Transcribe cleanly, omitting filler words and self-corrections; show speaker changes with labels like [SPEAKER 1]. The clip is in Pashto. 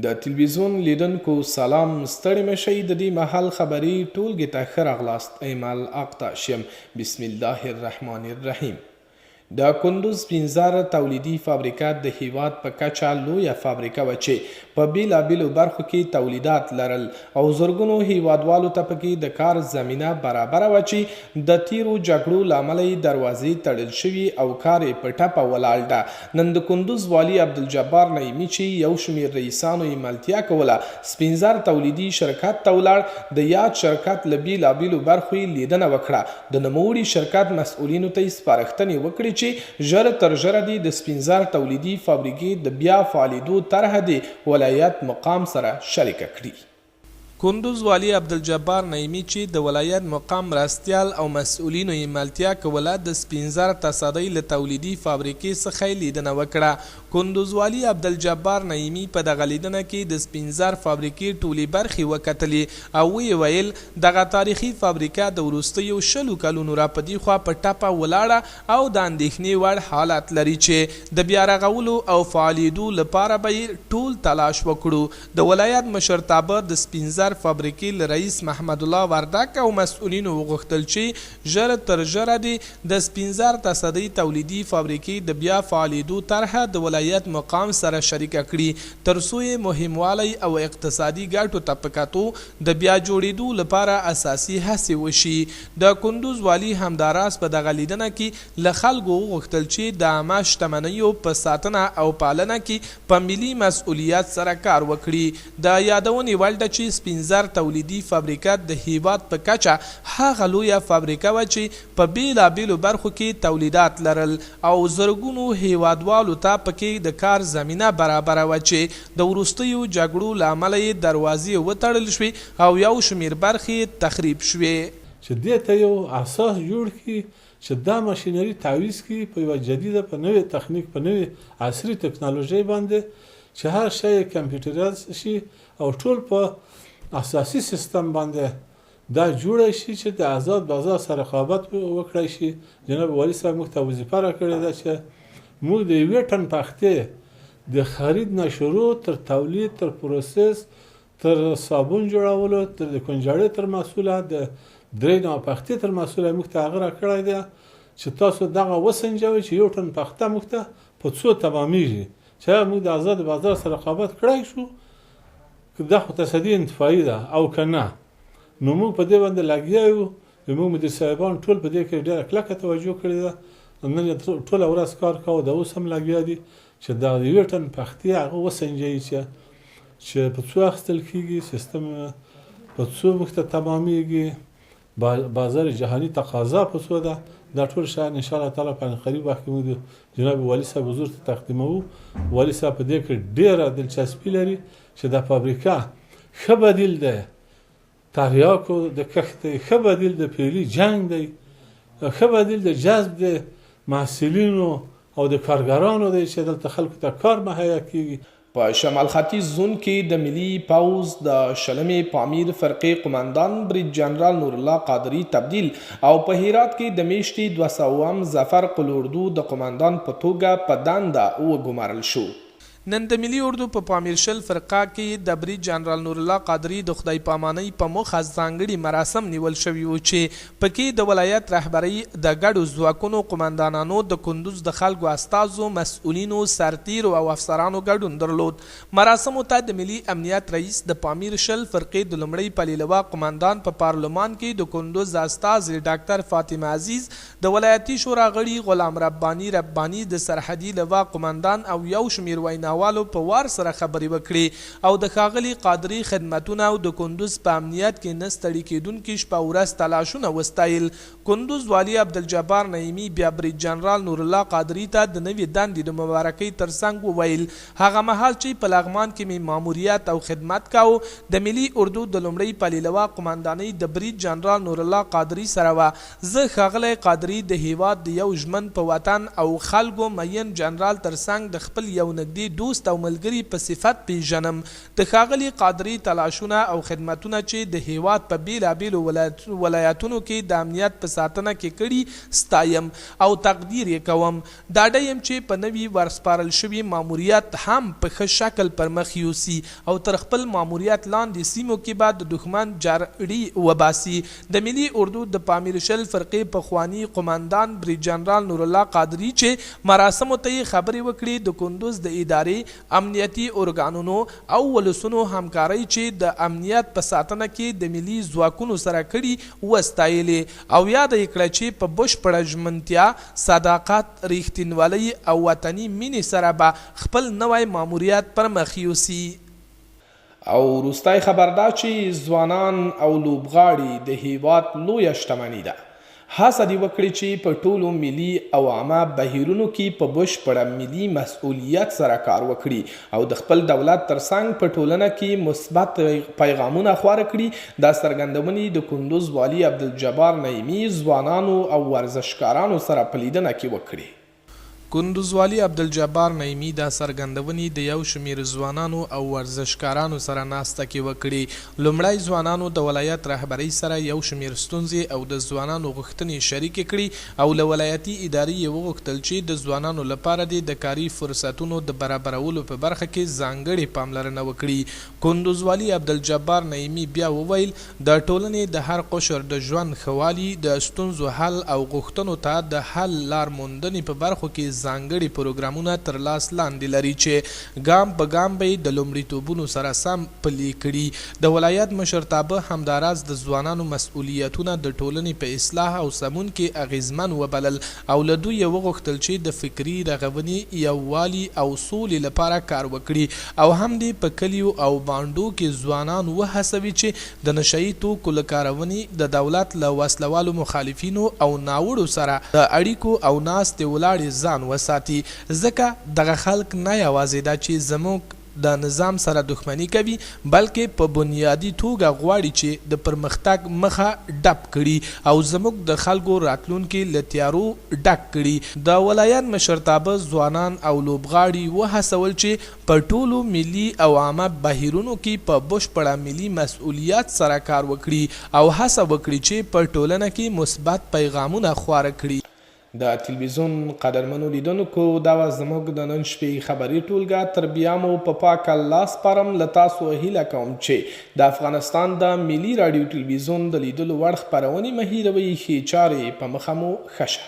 [SPEAKER 1] د تلویزیون لیدونکو سلام، ستړي مشئ د دې مهال خبري ټولګي ته ښه راغلاست. ایمل اقطع شیم. بسم الله الرحمن الرحیم. د کندوز پنځار تولیدي فابریکه د هیواد په کچه لویه فابریکه وه چې په بیلابیلو برخو کې تولیدات لرل او زرګونو هیوادوالو ته پکې د کار زمینه برابره وه چې د تیرو جګړو له امله یې دروازې تړل شوي او کار یې په ټپه ولاړ ده. نن د کندوز والي عبدالجبار نعیمي چې یو شمېر رئیسانو یې ملتیا کوله، سپنځار تولیدي شرکت ته ولاړ. د یاد شرکت له بیلابیلو برخو یې لیدنه وکړه. د نوموړي شرکت مسؤلینو ته یې سپارښتنې وکړې چې ژر تر ژره دې د سپنځار تولیدي فابریکې د بیا فعالېدو طرحه د ولایت مقام سره شریکه کړي. کندوز والي عبدالجبار نعیمي چې د ولایت مقام مرستیال او مسؤلینو یې ملتیا کوله، د سپنځار تصدۍ له تولیدي فابریکې څخه لیدنه وکړه. کندوز والي عبدالجبار نعیمي په دغه لیدنه کې د سپنځار فابریکې ټولې برخې وکتلې او ویې ویل دغه تاریخي فابریکه د وروستیو 20 کلونو راپدې خوا په ټپه ولاړه او د اندېښنې وړ حالت لري چې د بیا رغولو او فعالېدو لپاره به یې ټول تلاش وکړو. د ولایت مشرتابه د سپنځار فابریکې له رئیس محمد الله وردک او مسؤلینو وغوښتل چې ژر تر ژره د سپنځار تصدۍ تولیدي فابریکې د بیا فعالېدو طرحه د ولایت مقام سره شریکه کړي، تر څو یې مهموالی او اقتصادي ګټو ته په کتو د بیا جوړېدو لپاره اساسي هڅې وشي. د کندوز والي همداراز په دغه لیدنه کې له خلکو وغوښتل چې د عامه شتمنیو په ساتنه او پالنه کې په ملي مسؤلیت سره کار وکړي. د یادونې وړ ده چې سپنځار تولیدي فابریکه د هیواد په کچه هغه لویه فابریکه وه چې په بیلابیلو برخو کې تولیدات لرل او زرګونو هیوادوالو ته پکې د کار زمینه برابره وه چې د وروستیو جګړو له امله یې دروازې وتړل شوې او یو شمېر برخې تخریب شوې.
[SPEAKER 2] چې دې ته یو اساس جوړ کړي چې دا ماشینري تعویض کړي په یوه جدیده، په نوې تخنیک، په نوې عصري ټکنالوژۍ باندې چې هر شی کمپیوټرایز شي او ټول په اساسي سیستم باندې دا جوړه شي چې د آزاد بازار سره رقابت وکړی شي. جناب والي صاحب موږ ته وظیفه راکړې ده چې موږ د یوې ټن پختې د خرید نه شروع تر تولید، تر پروسس، تر صابون جوړولو، تر د کنجاړې تر محصوله، د درې نوع پختې تر محصوله موږ ته هغه راکړی دی چې تاسو دغه وسنجوئ چې یو ټن پخته موږ ته په څو تمامیږي. چې موږ د آزاد بازار سره رقابت کړی شو، دا خو تصدي انتفاعي ده او که نه، نو موږ په دې باندې لګیا یو. زموږ مدیر صاحبان ټول په دې کې ډېره کلکه توجه کړې ده. نن یې ټوله ورځ کار کوو، د اوس هم لګیا دي چې دا د یوې ټن پختې هغه وسنجوي چې په څو اخیستل کېږي، سیستم په څو موږ ته تمامیږي، بازار جهاني تقاضا په څو ده. دا ټول شیان انشاءالله تعالی په قریب وخت کې موږ جناب والي صاحب حضور ته تقدیموو. والي صاحب په دې کې ډېره دلچسپي لري چې دا فابریکه ښه بدیل دی، تریاکو د کښت دی، ښه بدیل د پیلي جنگ دی، ښه بدیل د جذب د محصلینو او د کارګرانو دی چې دلته خلکو ته کار مهیا کېږي.
[SPEAKER 1] په شمال ختیځ زون کې د ملي پوځ د 20 پامیر فرقې قماندان برید جنرال نور الله قادري تبدیل او په هرات کې د میاشتې 200 ظفر قلوردو د قماندان په توګه په دنده وګمارل شو. نن د ملي اردو په پامیر شل فرقه کې د برید جنرال نور الله قادري د خدای پامانۍ په موخه ځانګړي مراسم نیول شوي وو چې پکې د ولایت رهبرۍ د ګډو ځواکونو قماندانانو، د کندوز د خلکو استازو، مسؤلینو، سرتیرو او افسرانو ګډون درلود. مراسمو ته د ملي امنیت رئیس، د پامیر شل فرقې د لومړي پلي قماندان په پارلمان کې د کندوز استازي ډاکټر فاطمه عزیز، د ولایتي شورا غړي غلام رباني د سرحدي لوا قماندان او یو شمېر ویناوالو په وار سره خبرې وکړي او د ښاغلي قادري خدمتونه او د کندوز په امنیت کې نه ستړي کېدونکي شپه ورځ تلاشونه وستایل. کندوز والي عبدالجبار نعیمي بیا برید جنرال نور الله قادري ته د نوې دندې د مبارکۍ ترڅنګ وویل هغه مهال چې په لغمان کې مې ماموریت او خدمت کاوه، د ملي اردو د لومړي پلي لوا قماندانۍ د برید جنرال نور الله قادري سره وه. زه ښاغلی قادري د هیواد د یو ژمن په وطن او خلکو مین جنرال ترڅنګ د خپل یو نږدې دوست او ملګري په صفت پیژنم. د ښاغلي قادري تلاشونه او خدمتونه چې د هیواد په بیلابیلو ولایتونو کې د امنیت په ساتنه کې کړي ستایم او تقدیر یې کوم. ډاډه یم چې په نوي ورسپارل شوي ماموریت هم په ښه شکل پر مخ یوسي او تر خپل ماموریت لاندې سیمو کې به د دښمن جارړي وباسي. د ملي اردو د پامیر شل فرقې پخواني قماندان بریج جنرال نور الله قادري چې مراسمو ته یې خبرې وکړي د کندوز د ادارې امنیتي ارګانونو او ولسونو همکارۍ چې د امنیت په ساتنه کې د ملي ځواکونو سره کړي وستایلې او یاد یې کړه چې په بشپړه ژمنتیا صداقت ریښتینولۍ او وطني مینې سره به خپل نوی ماموریت پر مخ یوسي. او وروستی خبر دا چې ځوانان او لوبغاړي د هیواد لویه شتمني ده. هڅه دې وکړي چې په ټولو ملي او عامه بهیرونو کې په بشپړه ملي مسؤلیت سره کار وکړي او د خپل دولت ترڅنګ په ټولنه کې مثبت پیغامونه خپاره کړي. دا څرګندونې د کندوز والي عبدالجبار نعیمي ځوانانو او ورزشکارانو سره په لیدنه کې وکړي. کندوز والي عبدالجبار نعیمي دا څرګندونې د یو شمېر ځوانانو او ورزشکارانو سره ناسته کې وکړي. لومړی ځوانانو د ولایت رهبرۍ سره یو شمېر ستونزې او د ځوانانو غوښتنې شریکې کړي او له ولایتي ادارې یې وغوښتل چې د ځوانانو لپاره د کاري فرصتونو د برابرولو په برخه کې ځانګړې پاملرنه وکړي. کندوز والي عبدالجبار نعیمي بیا وویل د ټولنې د هر قشر د ژوند ښه والي د ستونزو حل او غوښتنو ته د حل لار موندنې په برخو کې ځانګړي پروګرامونه تر لاس لاندې لري چې ګام په ګام به د لومړیتوبونو سره سم پلي کړي. د ولایت مشرتابه همداراز د ځوانانو مسؤلیتونه د ټولنې په اصلاح او سمون کې اغیزمن وبلل او له دوی یې وغوښتل چې د فکري رغونې یووالي او سولې لپاره کار وکړي او هم دې په کلیو او بانډو کې ځوانان وهڅوي چې د نشهیي توکو له کارونې د دولت له وسلوالو مخالفینو او ناوړو سره د اړیکو او ناستې ولاړې ځان وساتي. ځکه دغه خلک نه یوازې دا چې زموږ د نظام سره دښمني کوي بلکې په بنیادي توګه غواړي چې د پرمختګ مخه ډپ کړي او زموږ د خلکو راتلونکي له تیارو ډک کړي. د ولایت مشرتابه ځوانان او لوبغاړي وهڅول چې په ټولو ملي او عامه بهیرونو کې په بشپړه ملي مسؤلیت سره کار وکړي او هڅه وکړي چې په ټولنه کې مثبت پیغامونه خپاره کړي. د تلویزیون قدرمنو لیدونکو دا وه زموږ د نن شپې خبري ټولګه. تر بیا مو په پاک الله سپارم. له تاسو هیله کوم چې د افغانستان د ملي راډیو تلویزیون د لیدلو وړ خپرونې مه هیروئ. ښې چارې په مخه مو ښه شه.